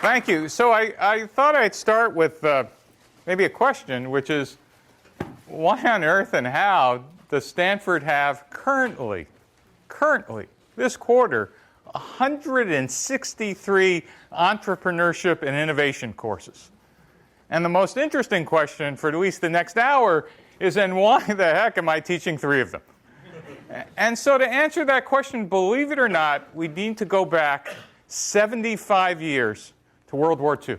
Thank you. So I thought I'd start with maybe a question, which is, why on earth and how does Stanford have currently, this quarter, 163 entrepreneurship and innovation courses? And the most interesting question for at least the next hour is, then why the heck am I teaching 3 of them? And so to answer that question, believe it or not, we need to go back 75 years to World War II.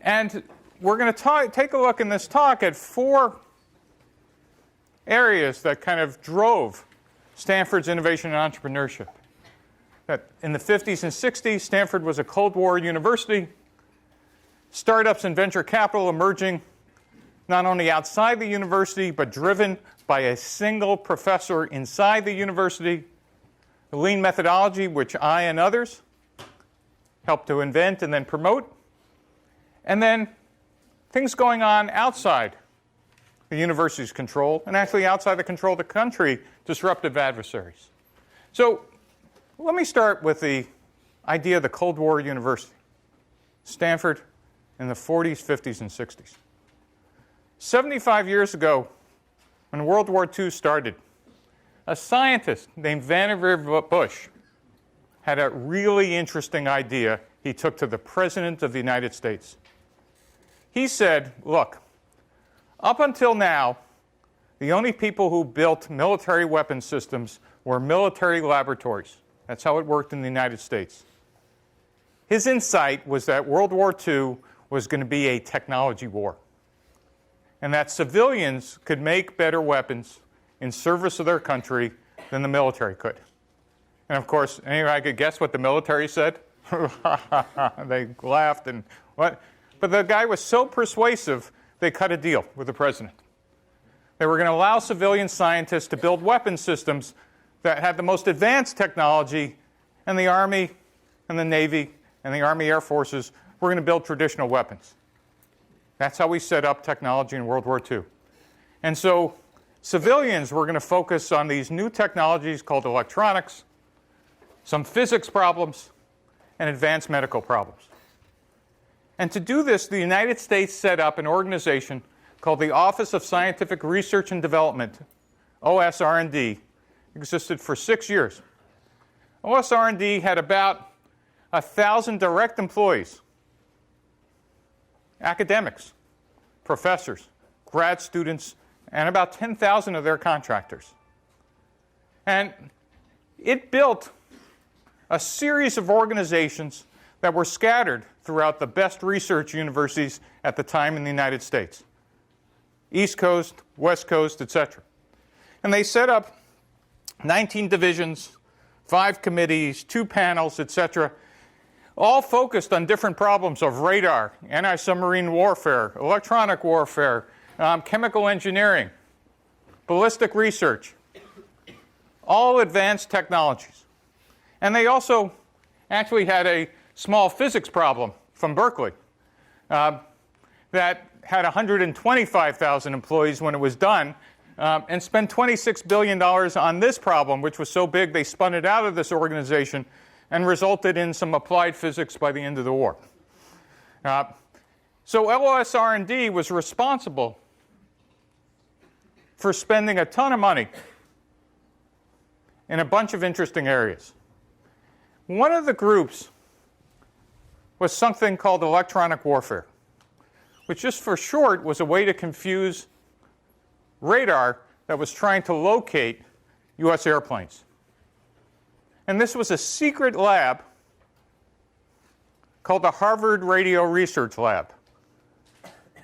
And we're going to take a look in this talk at 4 areas that kind of drove Stanford's innovation and entrepreneurship. That in the 50s and 60s, Stanford was a Cold War university. Startups and venture capital emerging not only outside the university, but driven by a single professor inside the university. The lean methodology, which I and others helped to invent and then promote. And then things going on outside the university's control, and actually outside the control of the country, disruptive adversaries. So let me start with the idea of the Cold War university. Stanford in the 40s, 50s, and 60s. 75 years ago, when World War II started, a scientist named Vannevar Bush had a really interesting idea he took to the President of the United States. He said, look, up until now, the only people who built military weapon systems were military laboratories. That's how it worked in the United States. His insight was that World War II was going to be a technology war, and that civilians could make better weapons in service of their country than the military could. And of course, anybody could guess what the military said? They laughed and what? But the guy was so persuasive, they cut a deal with the president. They were going to allow civilian scientists to build weapon systems that had the most advanced technology, and the Army and the Navy and the Army Air Forces were going to build traditional weapons. That's how we set up technology in World War II. And so civilians were going to focus on these new technologies called electronics, some physics problems, and advanced medical problems. And to do this, the United States set up an organization called the Office of Scientific Research and Development, OSR&D. It existed for 6 years. OSR&D had about 1,000 direct employees, academics, professors, grad students, and about 10,000 of their contractors. And it built a series of organizations that were scattered throughout the best research universities at the time in the United States. East Coast, West Coast, etc. And they set up 19 divisions, 5 committees, 2 panels, etc., all focused on different problems of radar, anti-submarine warfare, electronic warfare, chemical engineering, ballistic research, all advanced technologies. And they also actually had a small physics problem from Berkeley that had 125,000 employees when it was done, and spent $26 billion on this problem, which was so big they spun it out of this organization and resulted in some applied physics by the end of the war. So LOSR&D was responsible for spending a ton of money in a bunch of interesting areas. One of the groups was something called electronic warfare, which just for short was a way to confuse radar that was trying to locate U.S. airplanes. And this was a secret lab called the Harvard Radio Research Lab.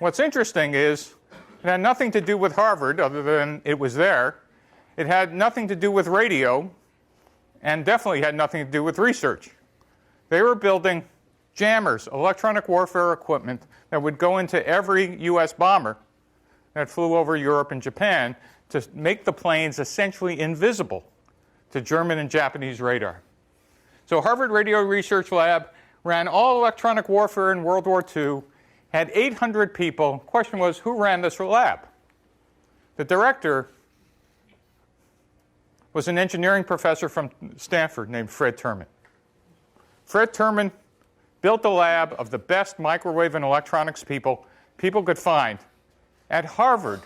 What's interesting is it had nothing to do with Harvard other than it was there. It had nothing to do with radio, and definitely had nothing to do with research. They were building jammers, electronic warfare equipment that would go into every U.S. bomber that flew over Europe and Japan to make the planes essentially invisible to German and Japanese radar. So Harvard Radio Research Lab ran all electronic warfare in World War II, had 800 people. The question was, who ran this lab? The director was an engineering professor from Stanford named Fred Terman. Fred Terman built a lab of the best microwave and electronics people could find at Harvard,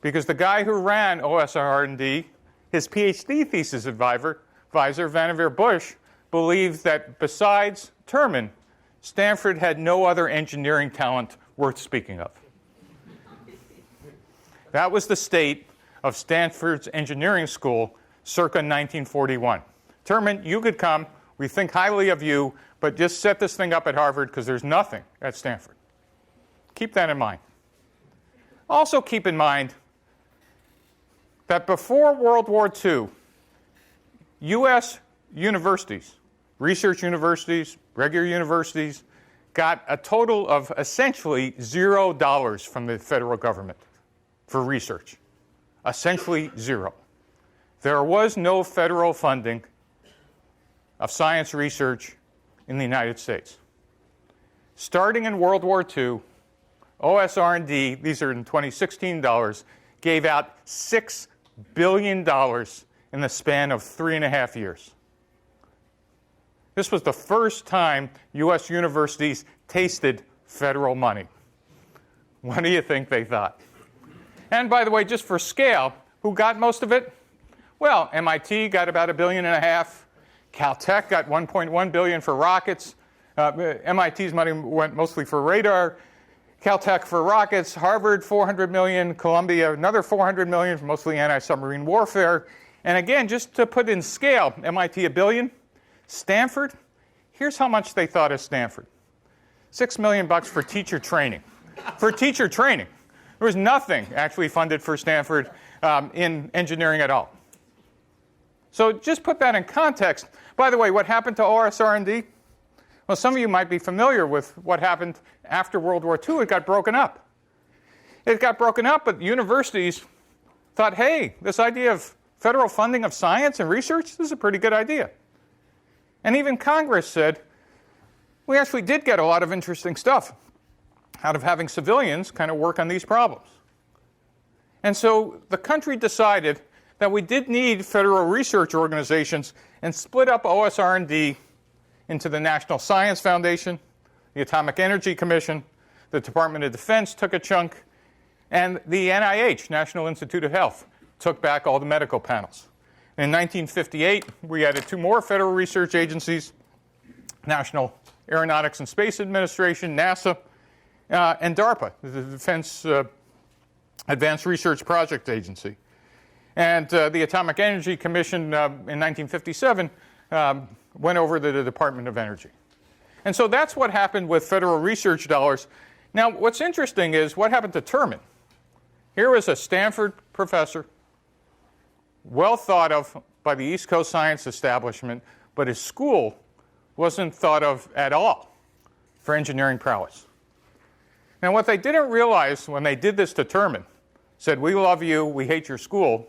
because the guy who ran OSR&D, his PhD thesis advisor, Vannevar Bush, believed that besides Terman, Stanford had no other engineering talent worth speaking of. That was the state of Stanford's engineering school circa 1941. Terman, you could come. We think highly of you, but just set this thing up at Harvard because there's nothing at Stanford. Keep that in mind. Also keep in mind that before World War II, U.S. universities, research universities, regular universities, got a total of essentially $0 from the federal government for research. Essentially zero. There was no federal funding of science research in the United States. Starting in World War II, OSR&D, these are in 2016 dollars, gave out $6 billion in the span of 3.5 years. This was the first time U.S. universities tasted federal money. What do you think they thought? And by the way, just for scale, who got most of it? Well, MIT got about $1.5 billion. Caltech got $1.1 billion for rockets. MIT's money went mostly for radar. Caltech for rockets. Harvard, $400 million. Columbia, another $400 million for mostly anti-submarine warfare. And again, just to put in scale, MIT $1 billion. Stanford, here's how much they thought of Stanford. $6 million for teacher training. For teacher training. There was nothing actually funded for Stanford in engineering at all. So just put that in context. By the way, what happened to OSR&D? Well, some of you might be familiar with what happened after World War II. It got broken up. It got broken up, but universities thought, hey, this idea of federal funding of science and research, this is a pretty good idea. And even Congress said, we actually did get a lot of interesting stuff out of having civilians kind of work on these problems. And so the country decided that we did need federal research organizations and split up OSR&D into the National Science Foundation, the Atomic Energy Commission, the Department of Defense took a chunk, and the NIH, National Institute of Health, took back all the medical panels. In 1958, we added 2 more federal research agencies, National Aeronautics and Space Administration, NASA, and DARPA, the Defense Advanced Research Project Agency. And the Atomic Energy Commission in 1957 went over to the Department of Energy. And so that's what happened with federal research dollars. Now, what's interesting is what happened to Terman. Here was a Stanford professor, well thought of by the East Coast science establishment, but his school wasn't thought of at all for engineering prowess. Now, what they didn't realize when they did this to Terman, said, we love you, we hate your school,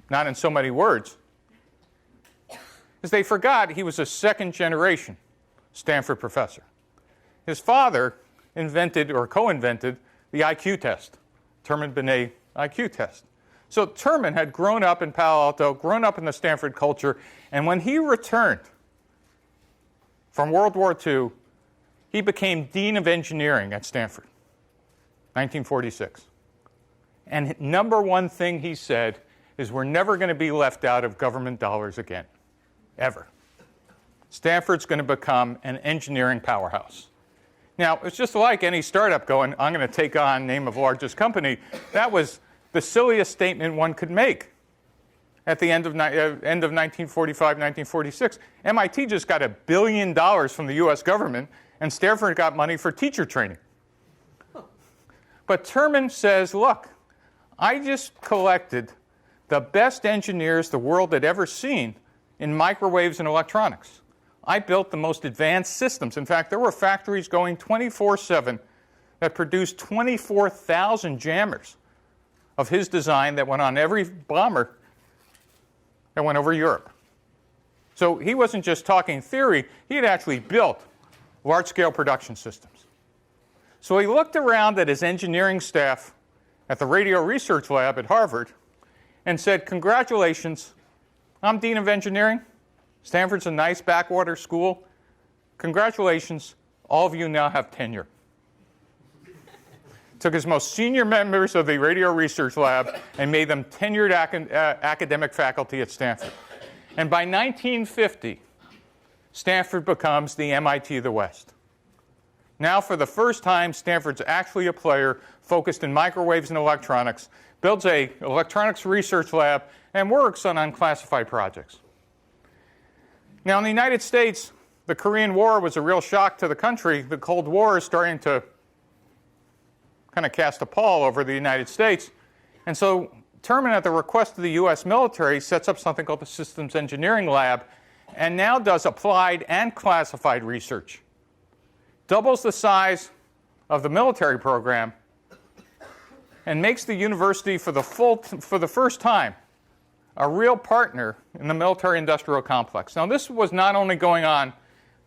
not in so many words, is they forgot he was a second-generation Stanford professor. His father invented or co-invented the IQ test, Terman-Binet IQ test. So Terman had grown up in Palo Alto, grown up in the Stanford culture, and when he returned from World War II, he became Dean of Engineering at Stanford, 1946. And number one thing he said is we're never going to be left out of government dollars again, ever. Stanford's going to become an engineering powerhouse. Now, it's just like any startup going, I'm going to take on name of largest company. That was the silliest statement one could make at the end of 1945, 1946. MIT just got $1 billion from the US government, and Stanford got money for teacher training. But Terman says, look, I just collected the best engineers the world had ever seen in microwaves and electronics. I built the most advanced systems. In fact, there were factories going 24/7 that produced 24,000 jammers of his design that went on every bomber that went over Europe. So he wasn't just talking theory, he had actually built large-scale production systems. So he looked around at his engineering staff at the Radio Research Lab at Harvard and said, congratulations, I'm Dean of Engineering. Stanford's a nice backwater school. congratulations, all of you now have tenure. Took his most senior members of the radio research lab and made them tenured academic faculty at Stanford. And by 1950, Stanford becomes the MIT of the West. Now, for the first time, Stanford's actually a player focused in microwaves and electronics, builds an electronics research lab, and works on unclassified projects. Now, in the United States, the Korean War was a real shock to the country. The Cold War is starting to kind of cast a pall over the United States. And so Terman, at the request of the U.S. military, sets up something called the Systems Engineering Lab, and now does applied and classified research. Doubles the size of the military program, and makes the university for the first time a real partner in the military-industrial complex. Now, this was not only going on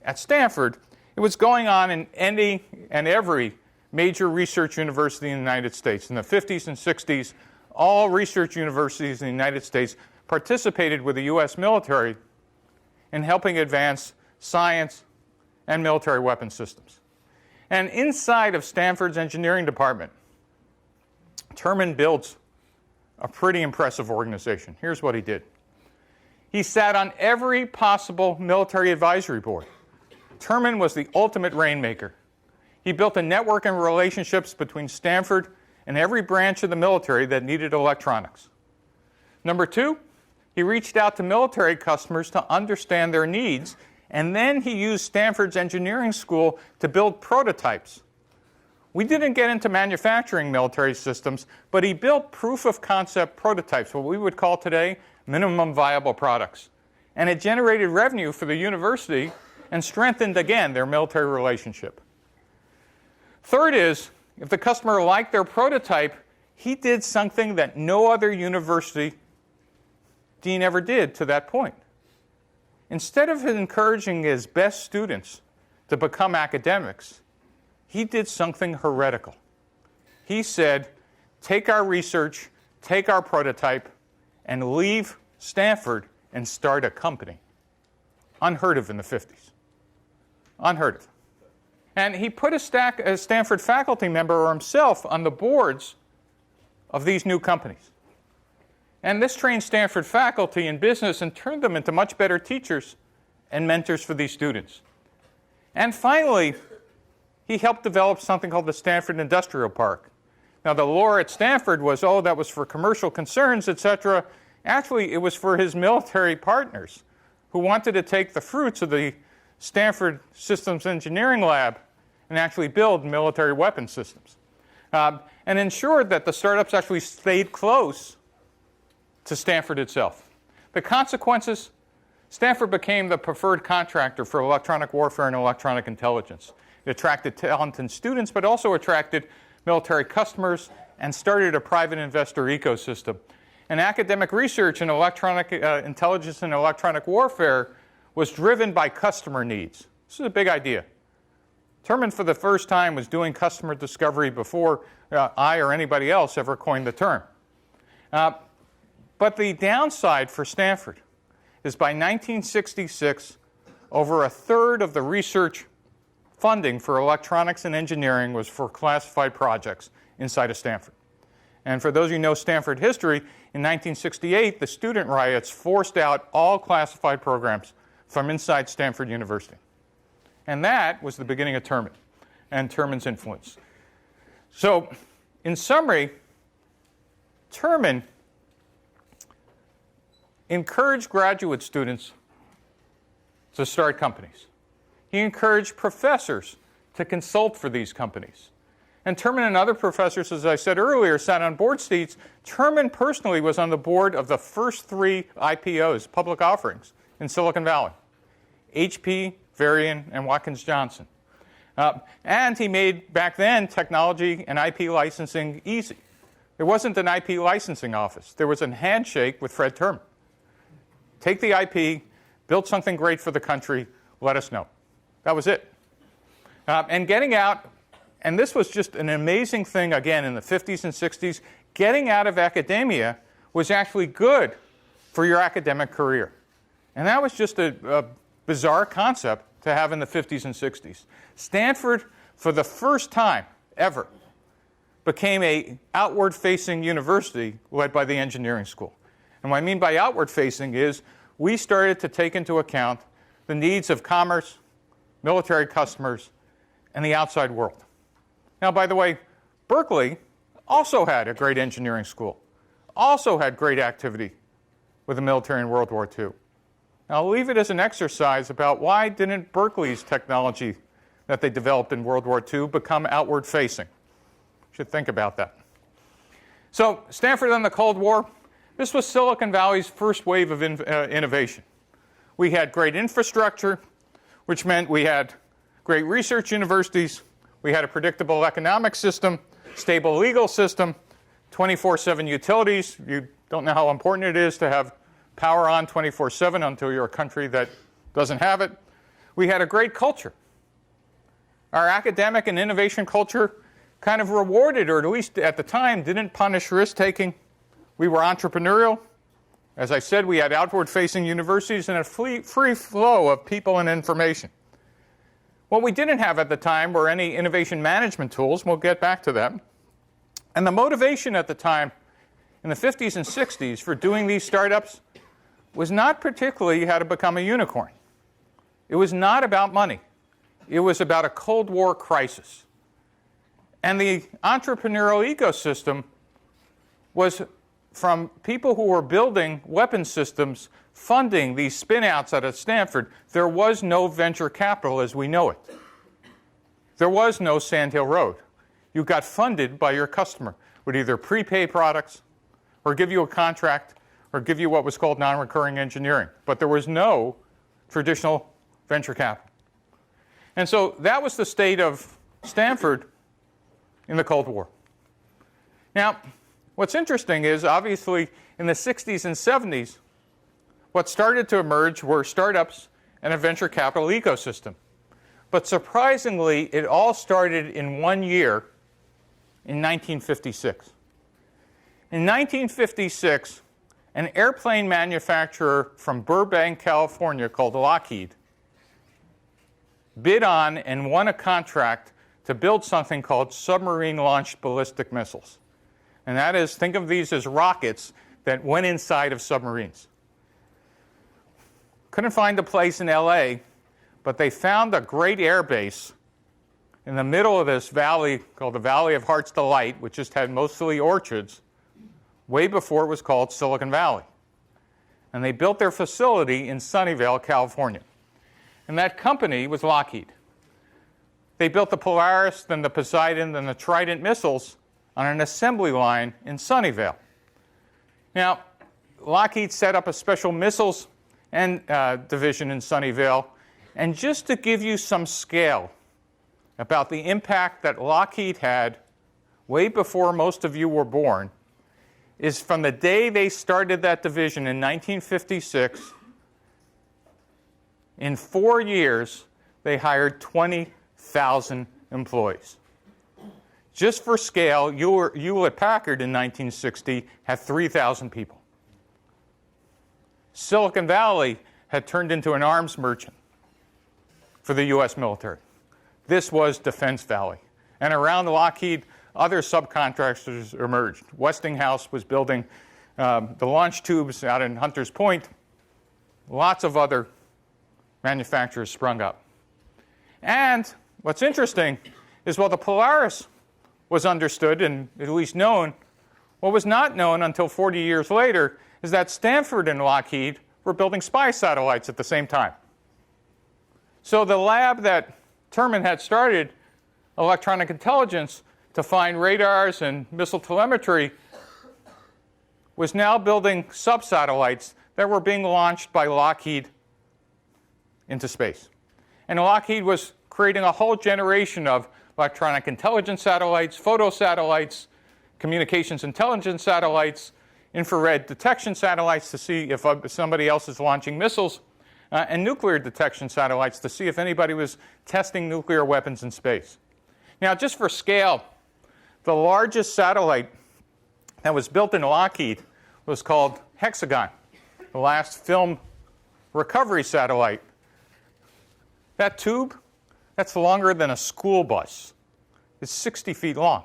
at Stanford, it was going on in any and every major research university in the United States. In the 50s and 60s, all research universities in the United States participated with the U.S. military in helping advance science and military weapon systems. And inside of Stanford's engineering department, Terman builds a pretty impressive organization. Here's what he did. He sat on every possible military advisory board. Terman was the ultimate rainmaker. He built a network and relationships between Stanford and every branch of the military that needed electronics. Number two, he reached out to military customers to understand their needs, and then he used Stanford's engineering school to build prototypes. We didn't get into manufacturing military systems, but he built proof-of-concept prototypes, what we would call today minimum viable products. And it generated revenue for the university and strengthened, again, their military relationship. Third is, if the customer liked their prototype, he did something that no other university dean ever did to that point. Instead of encouraging his best students to become academics, he did something heretical. He said, take our research, take our prototype, and leave Stanford and start a company. Unheard of in the 50s. Unheard of. And he put a Stanford faculty member or himself on the boards of these new companies. And this trained Stanford faculty in business and turned them into much better teachers and mentors for these students. And finally, he helped develop something called the Stanford Industrial Park. Now, the lore at Stanford was, oh, that was for commercial concerns, etc. Actually, it was for his military partners who wanted to take the fruits of the Stanford Systems Engineering Lab and actually build military weapon systems. And ensured that the startups actually stayed close to Stanford itself. The consequences, Stanford became the preferred contractor for electronic warfare and electronic intelligence. It attracted talented students, but also attracted military customers and started a private investor ecosystem. And academic research in electronic intelligence and electronic warfare was driven by customer needs. This is a big idea. Terman, for the first time, was doing customer discovery before I or anybody else ever coined the term. But the downside for Stanford is by 1966, over a third of the research funding for electronics and engineering was for classified projects inside of Stanford. And for those of you who know Stanford history, in 1968, the student riots forced out all classified programs from inside Stanford University. And that was the beginning of Terman and Terman's influence. So, in summary, Terman encouraged graduate students to start companies. He encouraged professors to consult for these companies. And Terman and other professors, as I said earlier, sat on board seats. Terman personally was on the board of the first 3 IPOs, public offerings, in Silicon Valley. HP, Varian, and Watkins Johnson. And he made, back then, technology and IP licensing easy. There wasn't an IP licensing office. There was a handshake with Fred Terman. Take the IP, build something great for the country, let us know. That was it. And getting out, and this was just an amazing thing, again, in the 50s and 60s, getting out of academia was actually good for your academic career. And that was just a bizarre concept to have in the 50s and 60s. Stanford, for the first time ever, became an outward-facing university led by the engineering school. And what I mean by outward-facing is we started to take into account the needs of commerce, military customers, and the outside world. Now, by the way, Berkeley also had a great engineering school, also had great activity with the military in World War II. Now, I'll leave it as an exercise about why didn't Berkeley's technology that they developed in World War II become outward-facing. You should think about that. So, Stanford and the Cold War, this was Silicon Valley's first wave of innovation. We had great infrastructure, which meant we had great research universities, we had a predictable economic system, stable legal system, 24/7 utilities. You don't know how important it is to have power on 24/7 until you're a country that doesn't have it. We had a great culture. Our academic and innovation culture kind of rewarded, or at least at the time, didn't punish risk-taking. We were entrepreneurial. As I said, we had outward-facing universities and a free flow of people and information. What we didn't have at the time were any innovation management tools, and we'll get back to that. And the motivation at the time, in the 50s and 60s, for doing these startups was not particularly how to become a unicorn. It was not about money. It was about a Cold War crisis. And the entrepreneurial ecosystem was from people who were building weapon systems, funding these spin-outs out of Stanford. There was no venture capital as we know it. There was no Sand Hill Road. You got funded by your customer, would either prepay products or give you a contract or give you what was called non-recurring engineering. But there was no traditional venture capital. And so that was the state of Stanford in the Cold War. Now, what's interesting is, obviously, in the 60s and 70s, what started to emerge were startups and a venture capital ecosystem. But surprisingly, it all started in one year, in 1956. In 1956, an airplane manufacturer from Burbank, California, called Lockheed, bid on and won a contract to build something called submarine-launched ballistic missiles. And that is, think of these as rockets that went inside of submarines. Couldn't find a place in LA, but they found a great air base in the middle of this valley called the Valley of Heart's Delight, which just had mostly orchards, way before it was called Silicon Valley. And they built their facility in Sunnyvale, California. And that company was Lockheed. They built the Polaris, then the Poseidon, then the Trident missiles on an assembly line in Sunnyvale. Now, Lockheed set up a special missiles and division in Sunnyvale. And just to give you some scale about the impact that Lockheed had way before most of you were born, is from the day they started that division in 1956, in 4 years, they hired 20,000 employees. Just for scale, Hewlett-Packard in 1960 had 3,000 people. Silicon Valley had turned into an arms merchant for the U.S. military. This was Defense Valley. And around Lockheed, other subcontractors emerged. Westinghouse was building the launch tubes out in Hunters Point. Lots of other manufacturers sprung up. And what's interesting is, while the Polaris was understood and at least known, what was not known until 40 years later is that Stanford and Lockheed were building spy satellites at the same time. So the lab that Terman had started, electronic intelligence, to find radars and missile telemetry, was now building sub-satellites that were being launched by Lockheed into space. And Lockheed was creating a whole generation of electronic intelligence satellites, photo satellites, communications intelligence satellites, infrared detection satellites to see if somebody else is launching missiles, and nuclear detection satellites to see if anybody was testing nuclear weapons in space. Now, just for scale, the largest satellite that was built in Lockheed was called Hexagon, the last film recovery satellite. That tube, that's longer than a school bus. It's 60 feet long.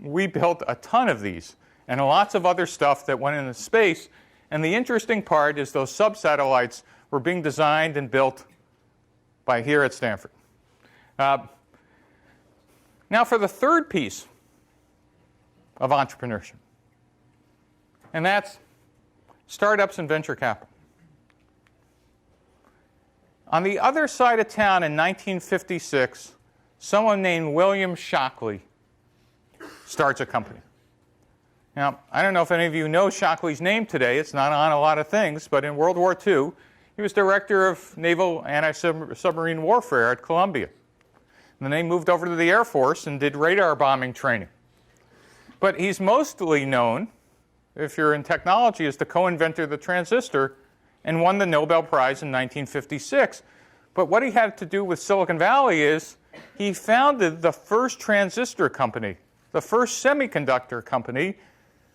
We built a ton of these and lots of other stuff that went into space. And the interesting part is those sub-satellites were being designed and built by here at Stanford. Now for the third piece of entrepreneurship, and that's startups and venture capital. On the other side of town in 1956, someone named William Shockley starts a company. Now, I don't know if any of you know Shockley's name today. It's not on a lot of things, but in World War II, he was director of naval anti-submarine warfare at Columbia. And then he moved over to the Air Force and did radar bombing training. But he's mostly known, if you're in technology, as the co-inventor of the transistor and won the Nobel Prize in 1956. But what he had to do with Silicon Valley is he founded the first transistor company, the first semiconductor company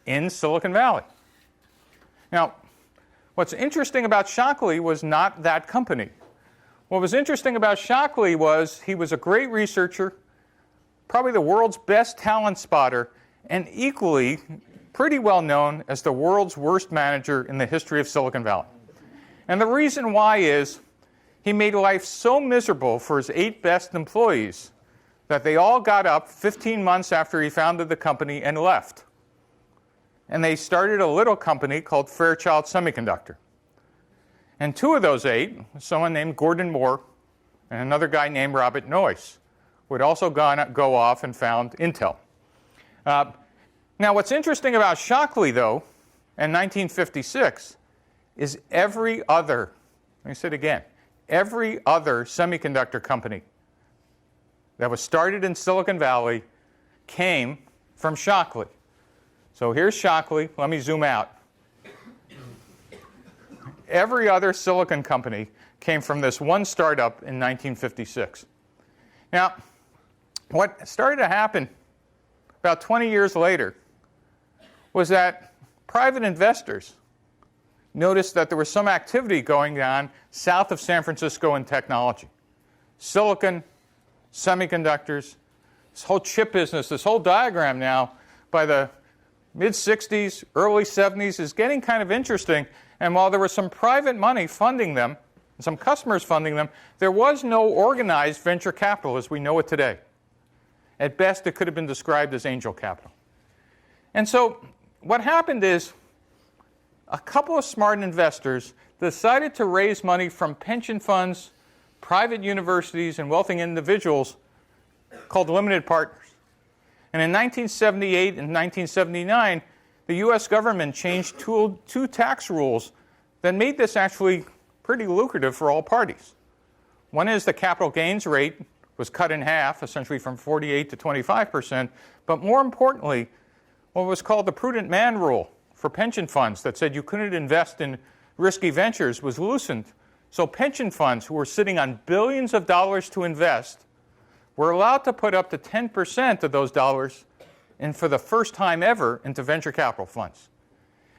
in Silicon Valley. Now, what's interesting about Shockley was not that company. What was interesting about Shockley was he was a great researcher, probably the world's best talent spotter, and equally pretty well known as the world's worst manager in the history of Silicon Valley. And the reason why is he made life so miserable for his 8 best employees that they all got up 15 months after he founded the company and left. And they started a little company called Fairchild Semiconductor. And 2 of those 8, someone named Gordon Moore and another guy named Robert Noyce, would also go off and found Intel. Now, what's interesting about Shockley, though, in 1956, is every other, let me say it again, every other semiconductor company that was started in Silicon Valley came from Shockley. So here's Shockley. Let me zoom out. Every other silicon company came from this one startup in 1956. Now, what started to happen about 20 years later was that private investors noticed that there was some activity going on south of San Francisco in technology. Silicon, semiconductors, this whole chip business, this whole diagram now by the mid-60s, early 70s is getting kind of interesting. And while there was some private money funding them, some customers funding them, there was no organized venture capital as we know it today. At best, it could have been described as angel capital. And so what happened is a couple of smart investors decided to raise money from pension funds, private universities, and wealthy individuals called limited partners. And in 1978 and 1979, the U.S. government changed two tax rules that made this actually pretty lucrative for all parties. One is the capital gains rate was cut in half, essentially from 48 to 25%. But more importantly, what was called the prudent man rule for pension funds that said you couldn't invest in risky ventures was loosened. So pension funds who were sitting on billions of dollars to invest were allowed to put up to 10% of those dollars in, for the first time ever, into venture capital funds.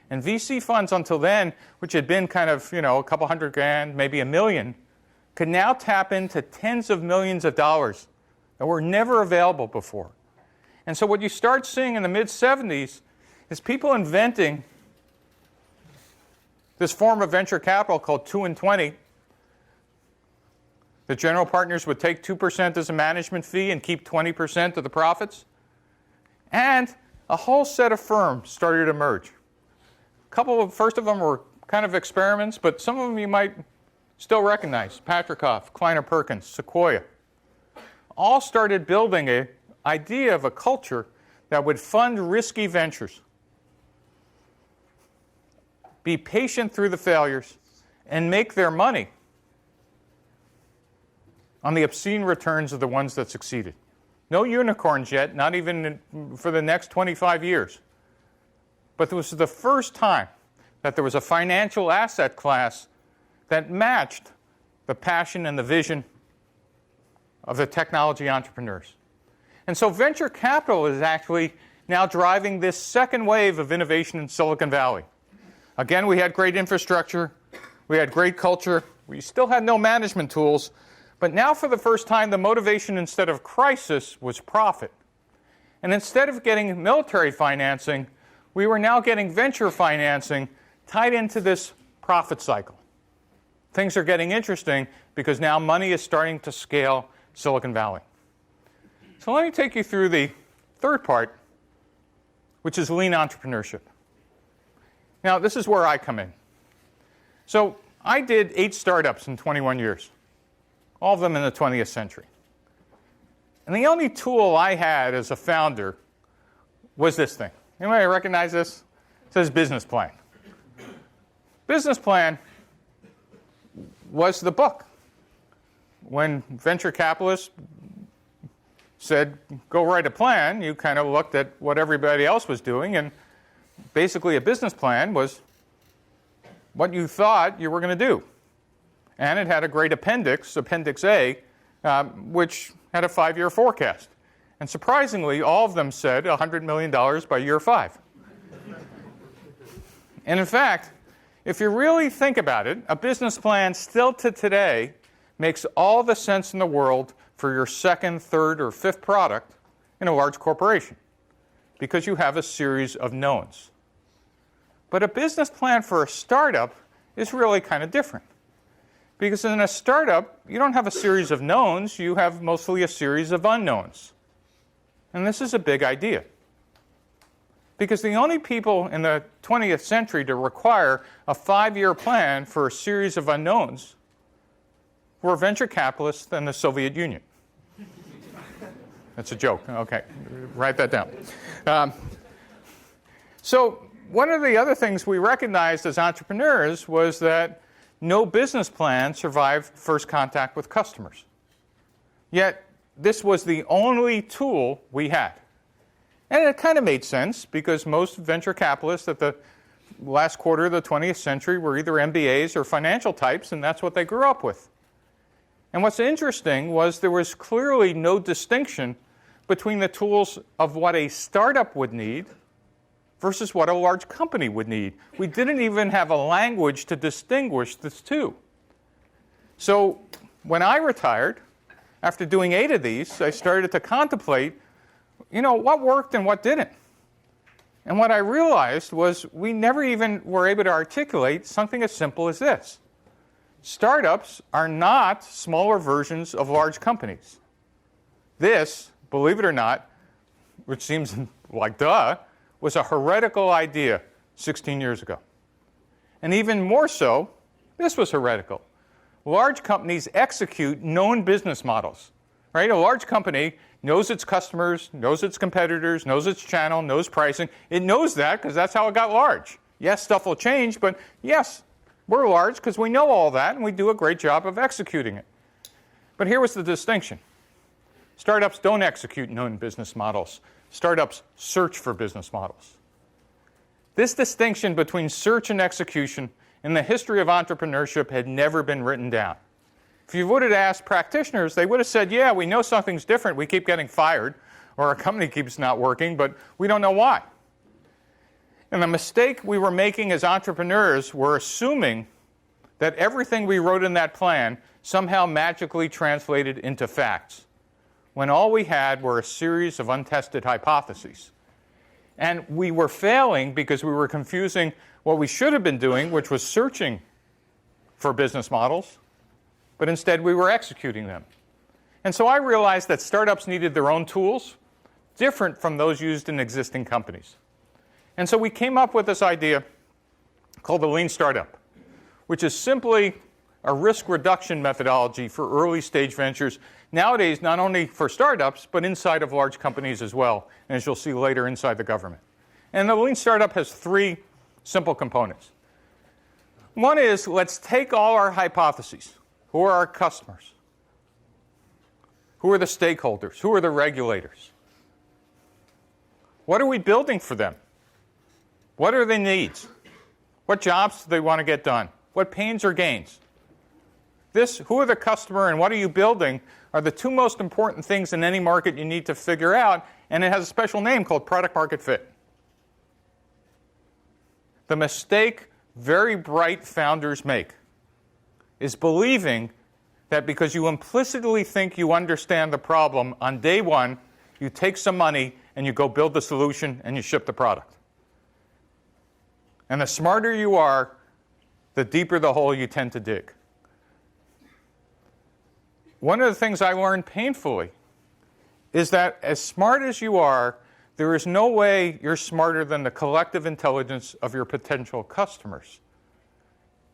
And VC funds until then, which had been kind of, a couple hundred grand, maybe $1 million, could now tap into tens of millions of dollars that were never available before. And so what you start seeing in the mid-70s is people inventing this form of venture capital called 2 and 20. The general partners would take 2% as a management fee and keep 20% of the profits. And a whole set of firms started to emerge. First of them were kind of experiments, but some of them you might still recognize. Patricof, Kleiner Perkins, Sequoia. All started building an idea of a culture that would fund risky ventures, be patient through the failures, and make their money on the obscene returns of the ones that succeeded. No unicorns yet, not even for the next 25 years. But this was the first time that there was a financial asset class that matched the passion and the vision of the technology entrepreneurs. And so venture capital is actually now driving this second wave of innovation in Silicon Valley. Again, we had great infrastructure. We had great culture. We still had no management tools. But now, for the first time, the motivation instead of crisis was profit. And instead of getting military financing, we were now getting venture financing tied into this profit cycle. Things are getting interesting because now money is starting to scale Silicon Valley. So let me take you through the third part, which is lean entrepreneurship. Now, this is where I come in. So I did 8 startups in 21 years, all of them in the 20th century. And the only tool I had as a founder was this thing. Anybody recognize this? It says business plan. Business plan was the book. When venture capitalists said, go write a plan, you kind of looked at what everybody else was doing, and basically a business plan was what you thought you were going to do. And it had a great appendix, Appendix A, which had a 5-year forecast. And surprisingly, all of them said $100 million by year 5. And in fact, if you really think about it, a business plan still to today makes all the sense in the world for your second, third, or fifth product in a large corporation, because you have a series of knowns. But a business plan for a startup is really kind of different. Because in a startup, you don't have a series of knowns, you have mostly a series of unknowns. And this is a big idea. Because the only people in the 20th century to require a 5-year plan for a series of unknowns were venture capitalists and the Soviet Union. That's a joke. Okay, write that down. So one of the other things we recognized as entrepreneurs was that no business plan survived first contact with customers. Yet this was the only tool we had. And it kind of made sense because most venture capitalists at the last quarter of the 20th century were either MBAs or financial types, and that's what they grew up with. And what's interesting was there was clearly no distinction between the tools of what a startup would need versus what a large company would need. We didn't even have a language to distinguish the two. So when I retired, after doing 8 of these, I started to contemplate, what worked and what didn't. And what I realized was we never even were able to articulate something as simple as this. Startups are not smaller versions of large companies. This, believe it or not, which seems like duh, was a heretical idea 16 years ago. And even more so, this was heretical. Large companies execute known business models, right? A large company knows its customers, knows its competitors, knows its channel, knows pricing. It knows that because that's how it got large. Yes, stuff will change, but yes, we're large because we know all that and we do a great job of executing it. But here was the distinction. Startups don't execute known business models. Startups search for business models. This distinction between search and execution in the history of entrepreneurship had never been written down. If you would have asked practitioners, they would have said, yeah, we know something's different. We keep getting fired, or our company keeps not working, but we don't know why. And the mistake we were making as entrepreneurs were assuming that everything we wrote in that plan somehow magically translated into facts, when all we had were a series of untested hypotheses. And we were failing because we were confusing what we should have been doing, which was searching for business models, but instead we were executing them. And so I realized that startups needed their own tools, different from those used in existing companies. And so we came up with this idea called the lean startup, which is simply a risk reduction methodology for early stage ventures, nowadays not only for startups, but inside of large companies as well, and as you'll see later, inside the government. And the lean startup has 3 simple components. One is, let's take all our hypotheses. Who are our customers? Who are the stakeholders? Who are the regulators? What are we building for them? What are their needs? What jobs do they want to get done? What pains or gains? This, who are the customer and what are you building, are the 2 most important things in any market you need to figure out, and it has a special name called product market fit. The mistake very bright founders make is believing that because you implicitly think you understand the problem, on day one, you take some money and you go build the solution and you ship the product. And the smarter you are, the deeper the hole you tend to dig. One of the things I learned painfully is that as smart as you are, there is no way you're smarter than the collective intelligence of your potential customers.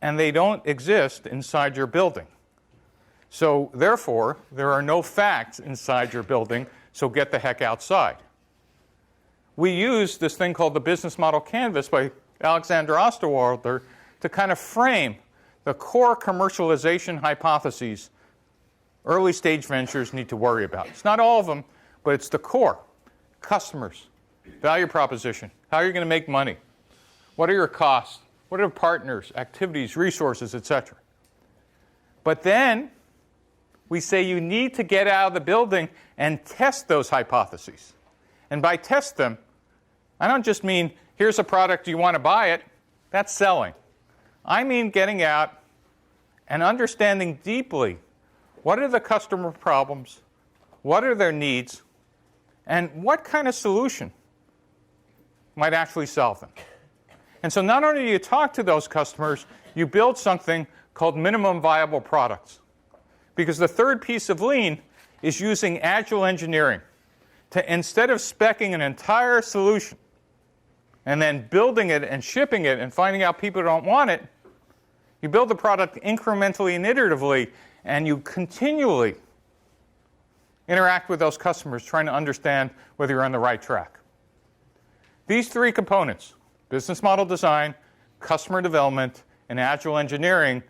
And they don't exist inside your building. So therefore, there are no facts inside your building, so get the heck outside. We use this thing called the business model canvas by Alexander Osterwalder to kind of frame the core commercialization hypotheses early stage ventures need to worry about. It's not all of them, but it's the core. Customers, value proposition, how are you going to make money? What are your costs? What are partners, activities, resources, etc.? But then we say you need to get out of the building and test those hypotheses. And by test them, I don't just mean here's a product, you want to buy it. That's selling. I mean getting out and understanding deeply what are the customer problems, what are their needs, and what kind of solution might actually solve them. And so not only do you talk to those customers, you build something called minimum viable products. Because the third piece of lean is using agile engineering to, instead of speccing an entire solution and then building it and shipping it and finding out people don't want it, you build the product incrementally and iteratively, and you continually interact with those customers trying to understand whether you're on the right track. These three components, business model design, customer development, and agile engineering,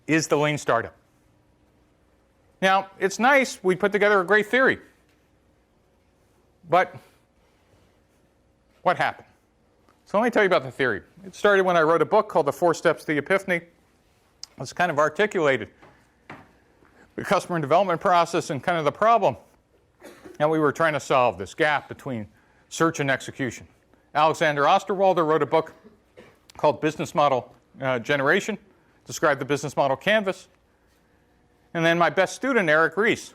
is the lean startup. Now, it's nice we put together a great theory. But what happened? So let me tell you about the theory. It started when I wrote a book called The 4 Steps to the Epiphany. It's kind of articulated the customer development process and kind of the problem. And we were trying to solve this gap between search and execution. Alexander Osterwalder wrote a book called Business Model Generation, described the business model canvas. And then my best student, Eric Ries,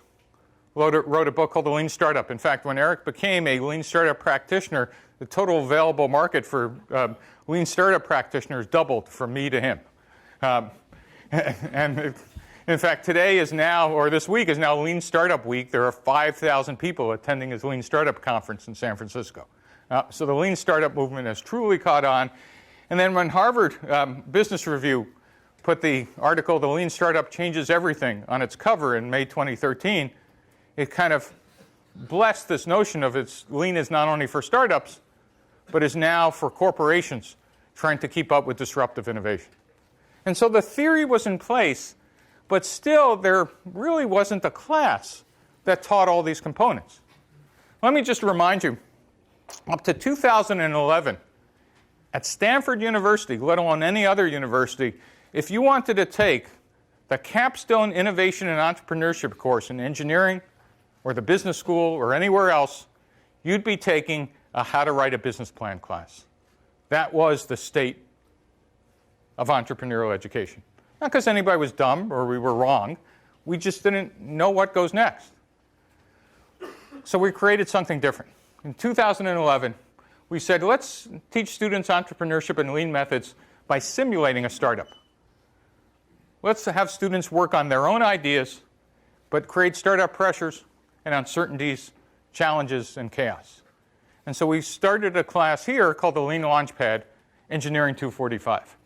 wrote a book called The Lean Startup. In fact, when Eric became a lean startup practitioner, the total available market for lean startup practitioners doubled from me to him. In fact, today is now, or this week is now Lean Startup Week. There are 5,000 people attending his Lean Startup Conference in San Francisco. So the Lean Startup movement has truly caught on. And then when Harvard Business Review put the article, The Lean Startup Changes Everything, on its cover in May 2013, it kind of blessed this notion of lean is not only for startups, but is now for corporations trying to keep up with disruptive innovation. And so the theory was in place, but still there really wasn't a class that taught all these components. Let me just remind you, up to 2011, at Stanford University, let alone any other university, if you wanted to take the capstone innovation and entrepreneurship course in engineering or the business school or anywhere else, you'd be taking a how to write a business plan class. That was the state of entrepreneurial education. Not because anybody was dumb or we were wrong. We just didn't know what goes next. So we created something different. In 2011, we said, let's teach students entrepreneurship and lean methods by simulating a startup. Let's have students work on their own ideas, but create startup pressures and uncertainties, challenges, and chaos. And so we started a class here called the Lean LaunchPad Engineering 245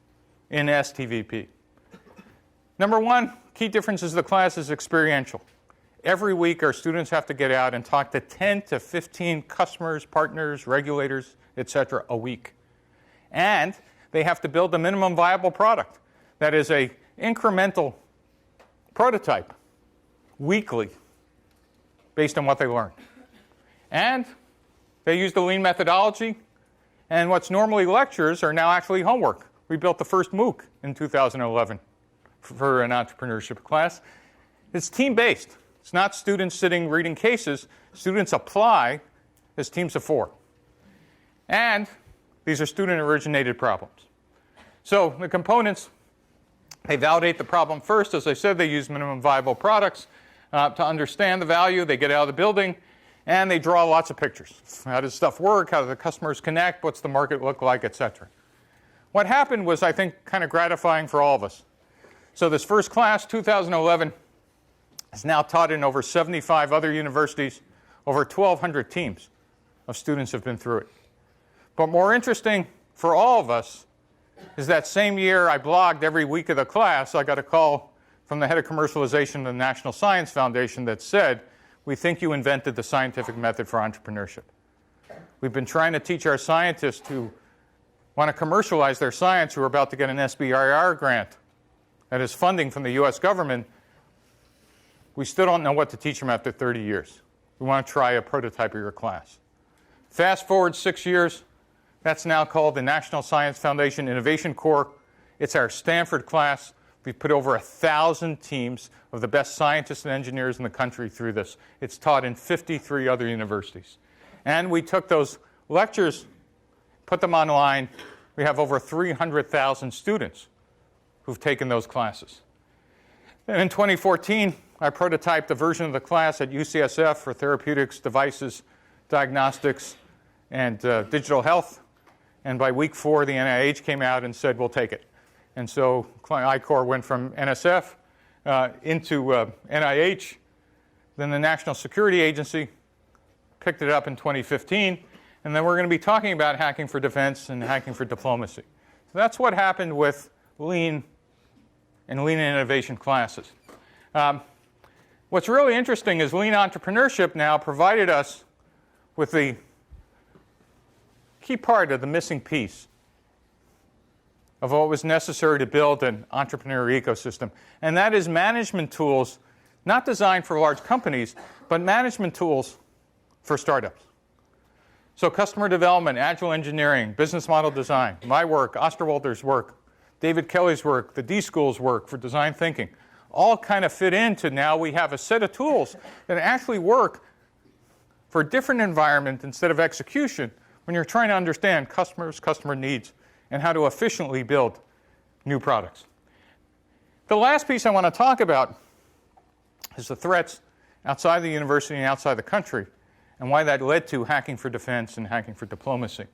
in STVP. Number one, key differences of the class is experiential. Every week, our students have to get out and talk to 10 to 15 customers, partners, regulators, etc. a week. And they have to build a minimum viable product that is an incremental prototype weekly based on what they learn. And they use the lean methodology, and what's normally lectures are now actually homework. We built the first MOOC in 2011 for an entrepreneurship class. It's team-based. It's not students sitting reading cases. Students apply as teams of 4. And these are student-originated problems. So the components, They validate the problem first. As I said, they use minimum viable products to understand the value. They get out of the building, and they draw lots of pictures. How does stuff work? How do the customers connect? What's the market look like, et cetera? What happened was, I think, kind of gratifying for all of us. So this first class, 2011, is now taught in over 75 other universities. Over 1,200 teams of students have been through it. But more interesting for all of us is that same year I blogged every week of the class, I got a call from the head of commercialization of the National Science Foundation that said, "We think you invented the scientific method for entrepreneurship." We've been trying to teach our scientists who want to commercialize their science, who are about to get an SBIR grant that is funding from the US government. We still don't know what to teach them after 30 years. We want to try a prototype of your class. Fast forward 6 years, that's now called the National Science Foundation Innovation Corps. It's our Stanford class. We've put over 1,000 teams of the best scientists and engineers in the country through this. It's taught in 53 other universities. And we took those lectures, put them online. We have over 300,000 students who've taken those classes. And in 2014, I prototyped a version of the class at UCSF for therapeutics, devices, diagnostics, and digital health. And by week 4, the NIH came out and said, we'll take it. And so I-Corps went from NSF into NIH. Then the National Security Agency picked it up in 2015. And then we're going to be talking about hacking for defense and hacking for diplomacy. So that's what happened with Lean and Lean innovation classes. What's really interesting is Lean entrepreneurship now provided us with the key part of the missing piece of what was necessary to build an entrepreneur ecosystem. And that is management tools, not designed for large companies, but management tools for startups. So customer development, agile engineering, business model design, my work, Osterwalder's work, David Kelly's work, the D-School's work for design thinking, all kind of fit into now we have a set of tools that actually work for a different environment instead of execution when you're trying to understand customers, customer needs, and how to efficiently build new products. The last piece I want to talk about is the threats outside the university and outside the country, and why that led to hacking for defense and hacking for diplomacy.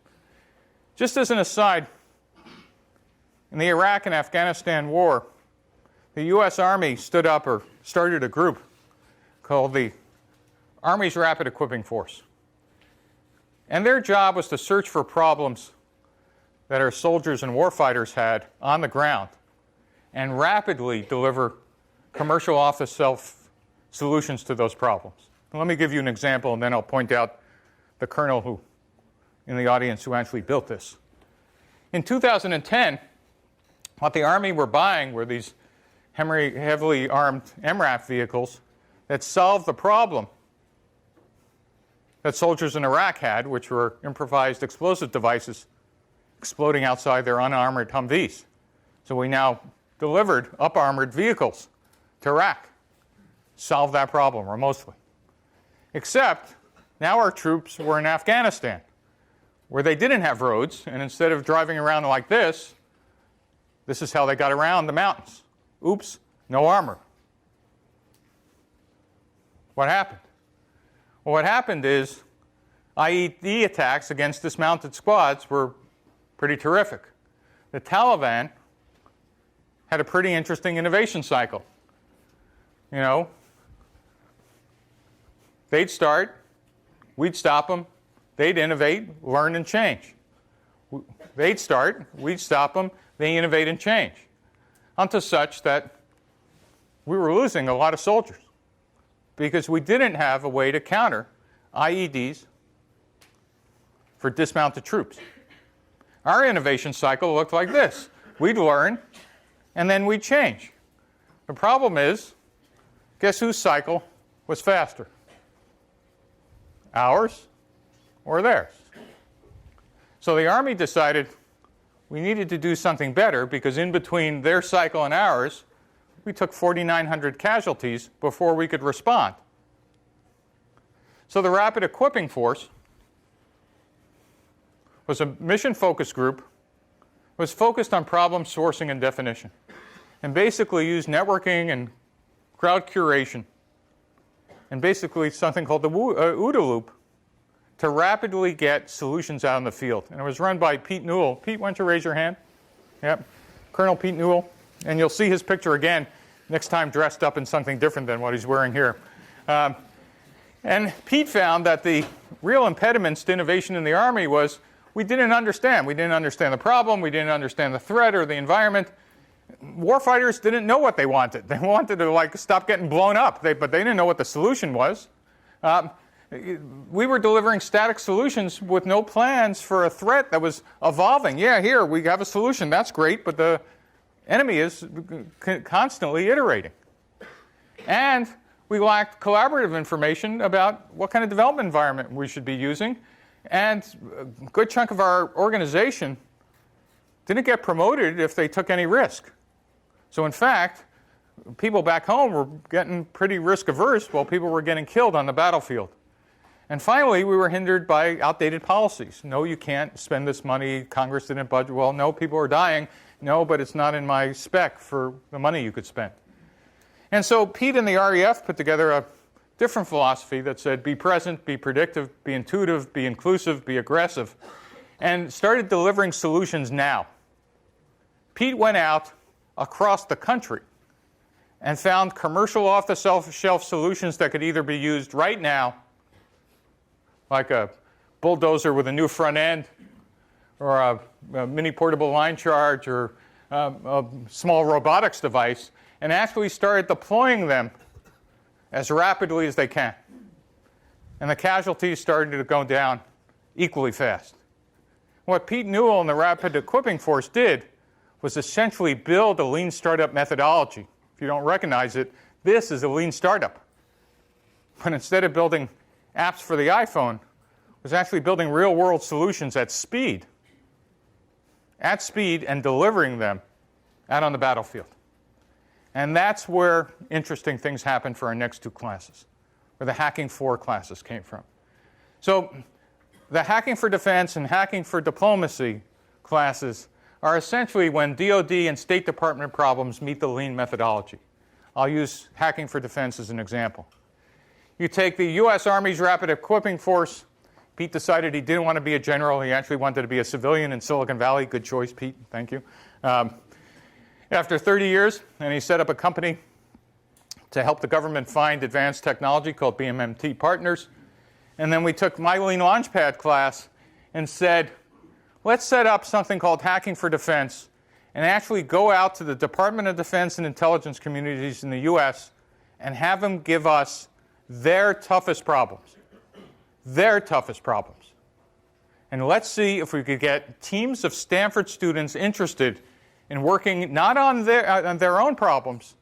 Just as an aside, in the Iraq and Afghanistan war, the U.S. Army stood up or started a group called the Army's Rapid Equipping Force. And their job was to search for problems that our soldiers and warfighters had on the ground and rapidly deliver commercial off-the-shelf solutions to those problems. And let me give you an example, and then I'll point out the colonel in the audience who actually built this. In 2010, what the Army were buying were these heavily armed MRAP vehicles that solved the problem that soldiers in Iraq had, which were improvised explosive devices exploding outside their unarmored Humvees. So we now delivered up-armored vehicles to Iraq, solved that problem, or mostly. Except now our troops were in Afghanistan, where they didn't have roads, and instead of driving around like this is how they got around the mountains. Oops, no armor. What happened? Well, what happened is IED attacks against dismounted squads were pretty terrific. The Taliban had a pretty interesting innovation cycle. You know, they'd start, we'd stop them, they'd innovate, learn, and change. They'd start, we'd stop them, they innovate and change. Unto such that we were losing a lot of soldiers because we didn't have a way to counter IEDs for dismounted troops. Our innovation cycle looked like this. We'd learn, and then we'd change. The problem is, guess whose cycle was faster? Ours or theirs? So the Army decided we needed to do something better because in between their cycle and ours, we took 4,900 casualties before we could respond. So the Rapid Equipping Force was a mission-focused group, was focused on problem sourcing and definition. and basically used networking and crowd curation and basically something called the OODA loop to rapidly get solutions out in the field. And it was run by Pete Newell. Pete, why don't you raise your hand? Yep, Colonel Pete Newell. And you'll see his picture again next time dressed up in something different than what he's wearing here. And Pete found that the real impediments to innovation in the Army was we didn't understand. We didn't understand the problem. We didn't understand the threat or the environment. Warfighters didn't know what they wanted. They wanted to stop getting blown up, but they didn't know what the solution was. We were delivering static solutions with no plans for a threat that was evolving. Yeah, here, we have a solution. That's great, but the enemy is constantly iterating. And we lacked collaborative information about what kind of development environment we should be using. And a good chunk of our organization didn't get promoted if they took any risk. So in fact, people back home were getting pretty risk averse while people were getting killed on the battlefield. And finally, we were hindered by outdated policies. No, you can't spend this money. Congress didn't budget. Well, no, people are dying. No, but it's not in my spec for the money you could spend. And so Pete and the REF put together a different philosophy that said be present, be predictive, be intuitive, be inclusive, be aggressive, and started delivering solutions now. Pete went out across the country and found commercial off-the-shelf solutions that could either be used right now, like a bulldozer with a new front end, or a mini portable line charge, or a small robotics device, and actually started deploying them as rapidly as they can. And the casualties started to go down equally fast. What Pete Newell and the Rapid Equipping Force did was essentially build a lean startup methodology. If you don't recognize it, this is a lean startup. But instead of building apps for the iPhone, it was actually building real-world solutions at speed and delivering them out on the battlefield. And that's where interesting things happen for our next two classes, where the Hacking for classes came from. So the Hacking for Defense and Hacking for Diplomacy classes are essentially when DOD and State Department problems meet the lean methodology. I'll use Hacking for Defense as an example. You take the U.S. Army's Rapid Equipping Force. Pete decided he didn't want to be a general. He actually wanted to be a civilian in Silicon Valley. Good choice, Pete. Thank you. After 30 years, and he set up a company to help the government find advanced technology called BMMT Partners. And then we took my Lean LaunchPad class and said, let's set up something called Hacking for Defense and actually go out to the Department of Defense and intelligence communities in the U.S. and have them give us their toughest problems. Their toughest problems. And let's see if we could get teams of Stanford students interested in working not on their own problems,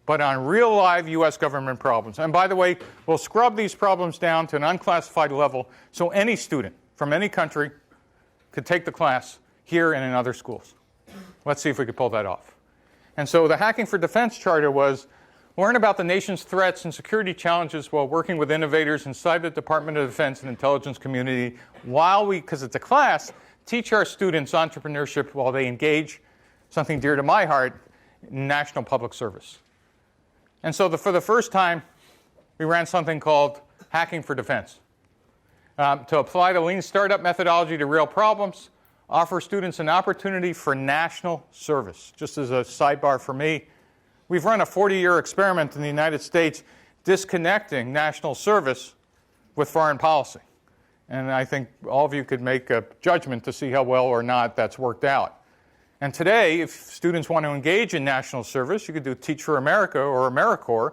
but on real live U.S. government problems. And by the way, we'll scrub these problems down to an unclassified level so any student from any country could take the class here and in other schools. Let's see if we could pull that off. And so the Hacking for Defense charter was learn about the nation's threats and security challenges while working with innovators inside the Department of Defense and intelligence community while we, because it's a class, teach our students entrepreneurship while they engage something dear to my heart, national public service. And so for the first time, we ran something called Hacking for Defense. To apply the lean startup methodology to real problems, offer students an opportunity for national service. Just as a sidebar for me, we've run a 40-year experiment in the United States disconnecting national service with foreign policy. And I think all of you could make a judgment to see how well or not that's worked out. And today, if students want to engage in national service, you could do Teach for America or AmeriCorps,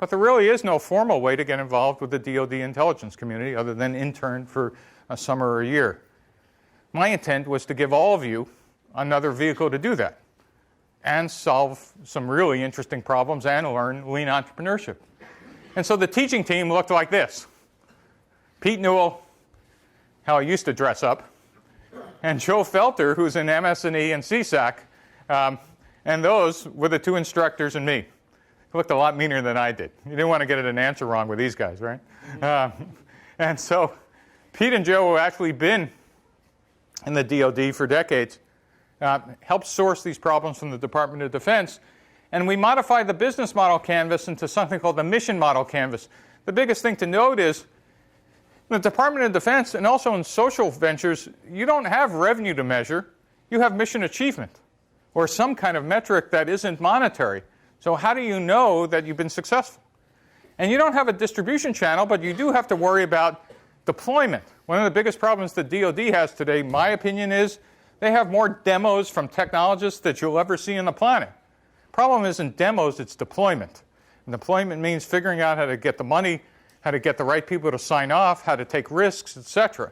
but there really is no formal way to get involved with the DOD intelligence community other than intern for a summer or a year. My intent was to give all of you another vehicle to do that and solve some really interesting problems and learn lean entrepreneurship. And so the teaching team looked like this. Pete Newell, how he used to dress up, and Joe Felter, who's in MS&E and CSAC, and those were the two instructors and me. He looked a lot meaner than I did. You didn't want to get an answer wrong with these guys, right? And so Pete and Joe have actually been in the DOD for decades, helped source these problems from the Department of Defense, And we modified the business model canvas into something called the mission model canvas. The biggest thing to note is the Department of Defense and also in social ventures, you don't have revenue to measure. You have mission achievement or some kind of metric that isn't monetary. So how do you know that you've been successful? And you don't have a distribution channel, but you do have to worry about deployment. One of the biggest problems the DOD has today, my opinion, is they have more demos from technologists that you'll ever see on the planet. Problem isn't demos, it's deployment. And deployment means figuring out how to get the money, how to get the right people to sign off, how to take risks, etc.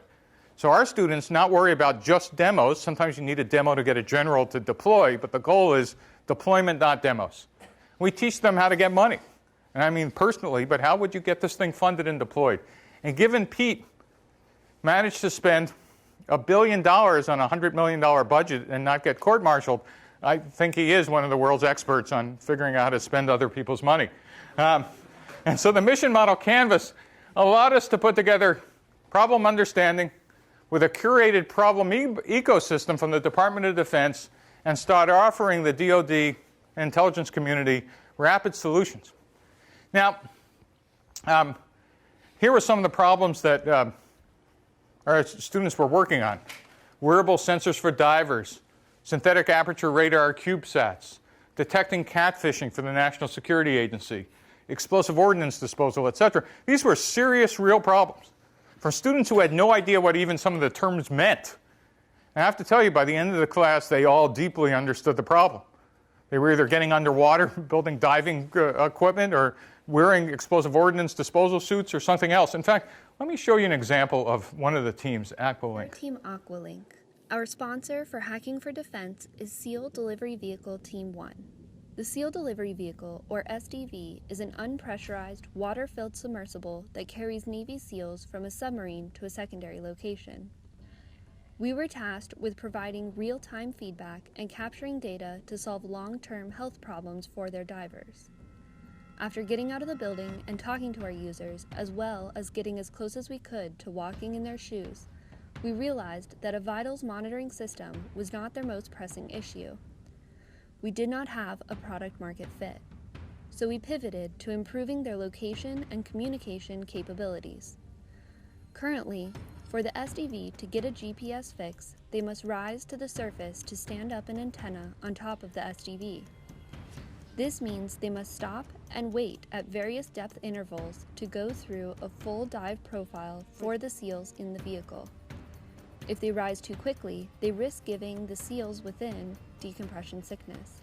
So our students not worry about just demos. Sometimes you need a demo to get a general to deploy, but the goal is deployment, not demos. We teach them how to get money. And I mean personally, but how would you get this thing funded and deployed? And given Pete managed to spend $1 billion on a $100 million budget and not get court-martialed, I think he is one of the world's experts on figuring out how to spend other people's money. And so the mission model canvas allowed us to put together problem understanding with a curated problem ecosystem from the Department of Defense and start offering the DOD intelligence community rapid solutions. Now, here were some of the problems that our students were working on. Wearable sensors for divers, synthetic aperture radar CubeSats, detecting catfishing for the National Security Agency, explosive ordnance disposal, etc. These were serious, real problems for students who had no idea what even some of the terms meant. And I have to tell you, by the end of the class, they all deeply understood the problem. They were either getting underwater, building diving equipment, or wearing explosive ordnance disposal suits, or something else. In fact, let me show you an example of one of the teams, Aqualink. Team Aqualink. Our sponsor for Hacking for Defense is SEAL Delivery Vehicle Team 1. The SEAL Delivery Vehicle, or SDV, is an unpressurized, water-filled submersible that carries Navy SEALs from a submarine to a secondary location. We were tasked with providing real-time feedback and capturing data to solve long-term health problems for their divers. After getting out of the building and talking to our users, as well as getting as close as we could to walking in their shoes, we realized that a vitals monitoring system was not their most pressing issue. We did not have a product market fit, so we pivoted to improving their location and communication capabilities. Currently, for the SDV to get a GPS fix, they must rise to the surface to stand up an antenna on top of the SDV. This means they must stop and wait at various depth intervals to go through a full dive profile for the SEALs in the vehicle. If they rise too quickly, they risk giving the SEALs within decompression sickness.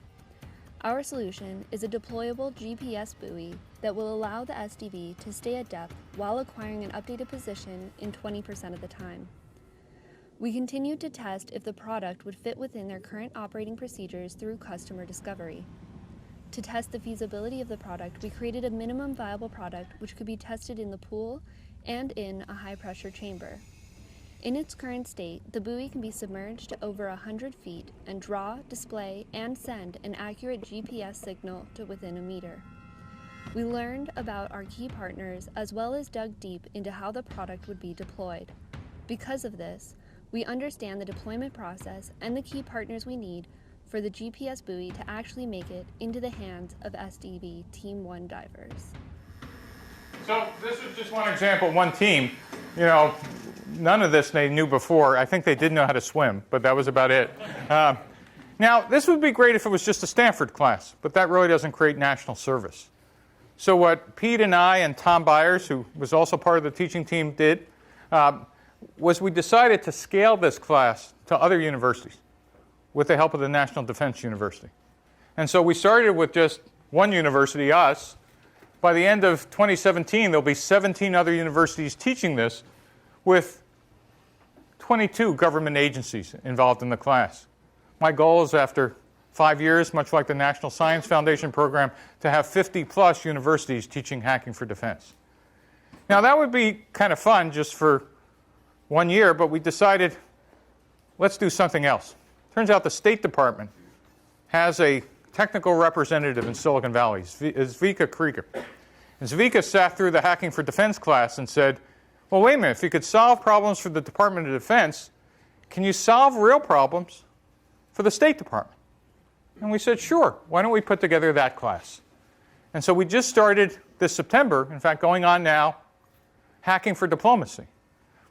Our solution is a deployable GPS buoy that will allow the SDV to stay at depth while acquiring an updated position in 20% of the time. We continued to test if the product would fit within their current operating procedures through customer discovery. To test the feasibility of the product, we created a minimum viable product which could be tested in the pool and in a high-pressure chamber. In its current state, the buoy can be submerged to over 100 feet and draw, display, and send an accurate GPS signal to within a meter. We learned about our key partners as well as dug deep into how the product would be deployed. Because of this, we understand the deployment process and the key partners we need for the GPS buoy to actually make it into the hands of SDV Team 1 divers. So this was just one example, one team. You know, none of this they knew before. I think they did know how to swim, but that was about it. Now, this would be great if it was just a Stanford class, but that really doesn't create national service. So what Pete and I and Tom Byers, who was also part of the teaching team, did was we decided to scale this class to other universities with the help of the National Defense University. And so we started with just one university, us. By the end of 2017, there'll be 17 other universities teaching this with 22 government agencies involved in the class. My goal is after 5 years, much like the National Science Foundation program, to have 50-plus universities teaching hacking for defense. Now, that would be kind of fun just for 1 year, but we decided, let's do something else. Turns out the State Department has a technical representative in Silicon Valley, Zvika Krieger. And Zvika sat through the Hacking for Defense class and said, well, wait a minute, if you could solve problems for the Department of Defense, can you solve real problems for the State Department? And we said, sure, why don't we put together that class? And so we just started this September, in fact, going on now, Hacking for Diplomacy,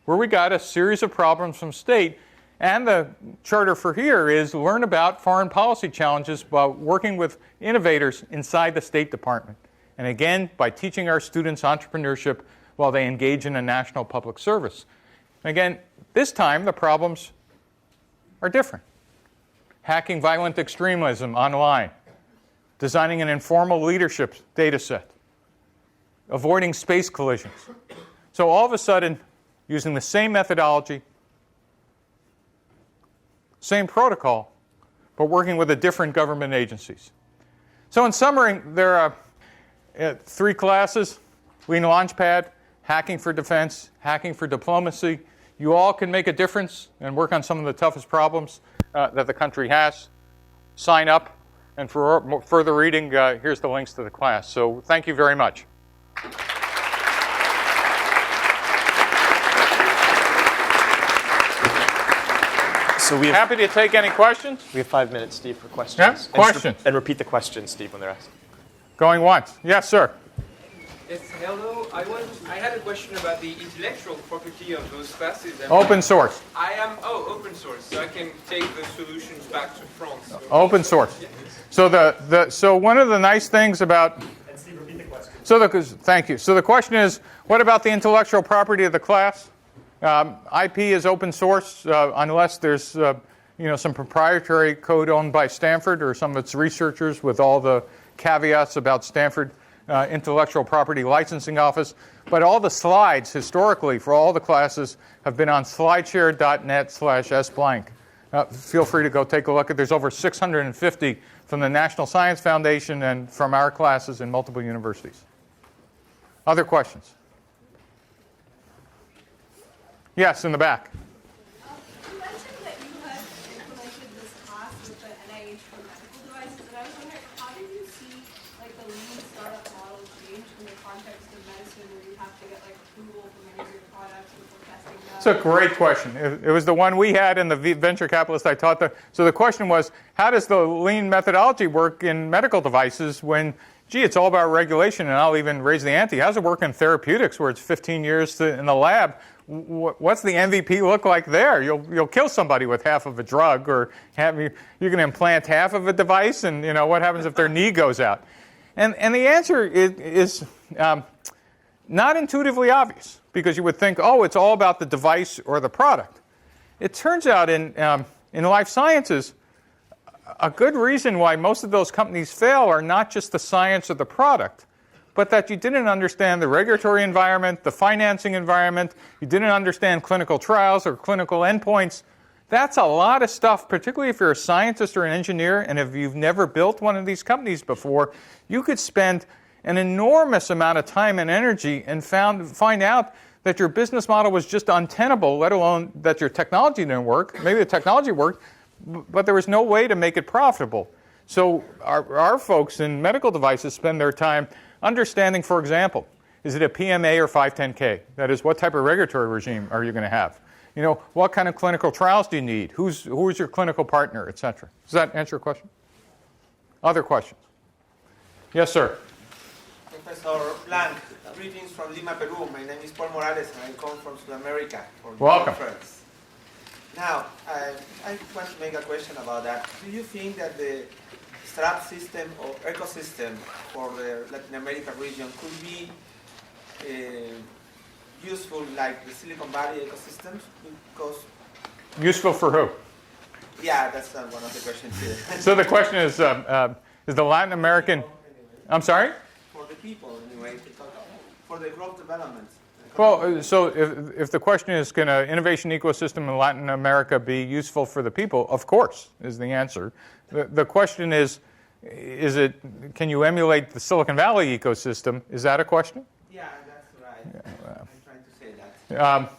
where we got a series of problems from state. And the charter for here is learn about foreign policy challenges while working with innovators inside the State Department. And again, by teaching our students entrepreneurship while they engage in a national public service. And again, this time the problems are different. Hacking violent extremism online, designing an informal leadership data set, avoiding space collisions. So all of a sudden, using the same methodology, same protocol, but working with the different government agencies. So in summary, there are 3 classes: Lean LaunchPad, Hacking for Defense, Hacking for Diplomacy. You all can make a difference and work on some of the toughest problems that the country has. Sign up, and for further reading, here's the links to the class. So thank you very much. So we have, Happy to take any questions. we have 5 minutes, Steve, for questions. Yeah, And questions. And repeat the questions, Steve, when they're asked. Going once. Yes, sir. Yes, hello. I had a question about the intellectual property of those classes. Open source. Open source, so I can take the solutions back to France. Open source. So so one of the nice things about And Steve, repeat the question. thank you. So the question is, what about the intellectual property of the class? IP is open source unless there's some proprietary code owned by Stanford or some of its researchers with all the caveats about Stanford Intellectual Property Licensing Office. But all the slides historically for all the classes have been on slideshare.net/sblank. Feel free to go take a look at. There's over 650 from the National Science Foundation and from our classes in multiple universities. Other questions? Yes, in the back. You mentioned that you had implemented this class with the NIH for medical devices, and I was wondering, how did you see the lean startup model change in the context of medicine, where you have to get approval for many of your products before testing them? It's a great question. It was the one we had in the venture capitalist I taught. So the question was, how does the lean methodology work in medical devices when, gee, it's all about regulation, and I'll even raise the ante. How does it work in therapeutics where it's 15 years in the lab? What's the MVP look like there? You'll kill somebody with half of a drug, or you can implant half of a device, and what happens if their knee goes out? And the answer is not intuitively obvious, because you would think, oh, it's all about the device or the product. It turns out in life sciences, a good reason why most of those companies fail are not just the science or the product, but that you didn't understand the regulatory environment, the financing environment, you didn't understand clinical trials or clinical endpoints. That's a lot of stuff, particularly if you're a scientist or an engineer, and if you've never built one of these companies before, you could spend an enormous amount of time and energy and find out that your business model was just untenable, let alone that your technology didn't work. Maybe the technology worked, but there was no way to make it profitable. So our folks in medical devices spend their time understanding, for example, is it a PMA or 510K? That is, what type of regulatory regime are you going to have? What kind of clinical trials do you need? Who's your clinical partner, et cetera? Does that answer your question? Other questions? Yes, sir. Professor Blanc, greetings from Lima, Peru. My name is Paul Morales, and I come from South America for the Welcome. conference. Now, I want to make a question about that. Do you think that the startup system or ecosystem for the Latin America region could be useful like the Silicon Valley ecosystems? Because Useful for who? yeah, that's one of the questions here. So the question is the Latin American... I'm sorry? For the people, anyway, for the growth development. Well, so if the question is, can an innovation ecosystem in Latin America be useful for the people? Of course, is the answer. The question is can you emulate the Silicon Valley ecosystem? Is that a question? Yeah, that's right. I'm trying to say that.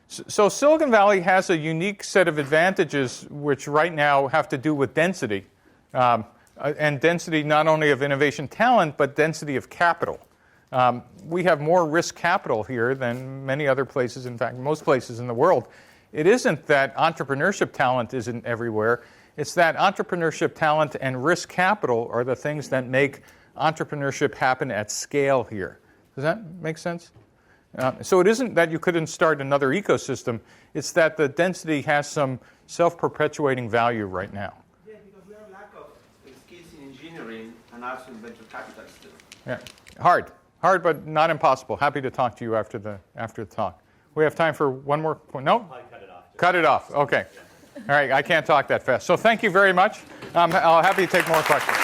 So Silicon Valley has a unique set of advantages which right now have to do with density. And density not only of innovation talent, but density of capital. We have more risk capital here than many other places, in fact, most places in the world. It isn't that entrepreneurship talent isn't everywhere. It's that entrepreneurship talent and risk capital are the things that make entrepreneurship happen at scale here. Does that make sense? So it isn't that you couldn't start another ecosystem. It's that the density has some self-perpetuating value right now. Yeah, because we have lack of skills in engineering and also in venture capital still. Yeah. Hard, but not impossible. Happy to talk to you after the talk. We have time for one more point. No? Cut it off. Cut it off. Okay. All right. I can't talk that fast. So thank you very much. I'll happy to take more questions.